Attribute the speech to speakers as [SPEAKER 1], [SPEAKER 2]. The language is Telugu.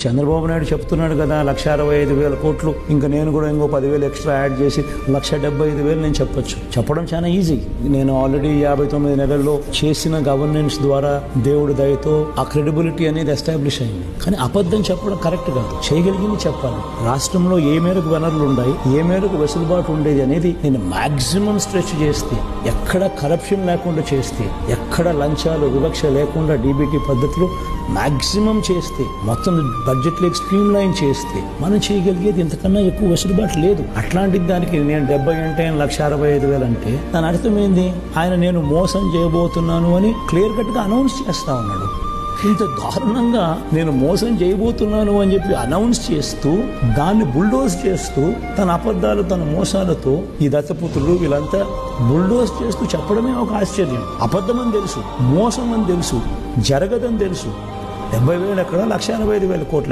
[SPEAKER 1] చంద్రబాబు నాయుడు చెప్తున్నాడు కదా 1,65,000 కోట్లు, ఇంకా నేను కూడా ఇంకో 10,000 ఎక్స్ట్రా యాడ్ చేసి 1,75,000 నేను చెప్పొచ్చు. చెప్పడం చాలా ఈజీ. నేను ఆల్రెడీ 59 నెలల్లో చేసిన గవర్నెన్స్ ద్వారా దేవుడి దయతో ఆ క్రెడిబిలిటీ అనేది ఎస్టాబ్లిష్ అయింది. కానీ అబద్ధం చెప్పడం కరెక్ట్ కాదు. చేయగలిగింది చెప్పాలి. రాష్ట్రంలో ఏ మేరకు వనరులు ఉన్నాయి, ఏ మేరకు వెసులుబాటు ఉండేది అనేది నేను మాక్సిమం స్ట్రెచ్ చేస్తే, ఎక్కడ కరప్షన్ లేకుండా చేస్తే, ఎక్కడ లంచాలు వివక్ష లేకుండా డీబీటీ పద్ధతిలో మాక్సిమం చేస్తే, మొత్తం బడ్జెట్లో స్ట్రీమ్ లైన్ చేస్తే మనం చేయగలిగేది ఇంతకన్నా ఎక్కువ వెసులుబాటు లేదు. అట్లాంటి దానికి నేను 70 అంటే 1,65,000 అంటే దాని అర్థమైంది ఆయన నేను మోసం చేయబోతున్నాను అని క్లియర్ కట్ గా అనౌన్స్ చేస్తా ఉన్నాడు. ఇంత దారుణంగా నేను మోసం చేయబోతున్నాను అని చెప్పి అనౌన్స్ చేస్తూ దాన్ని బుల్డోజ్ చేస్తూ తన అబద్ధాలు తన మోసాలతో ఈ దత్తపుత్రులు వీళ్ళంతా బుల్డోజ్ చేస్తూ చెప్పడమే ఒక ఆశ్చర్యం. అబద్ధం అని తెలుసు, మోసం అని తెలుసు, జరగదని తెలుసు. 70,000 ఎక్కడ, 1,85,000 కోట్లు.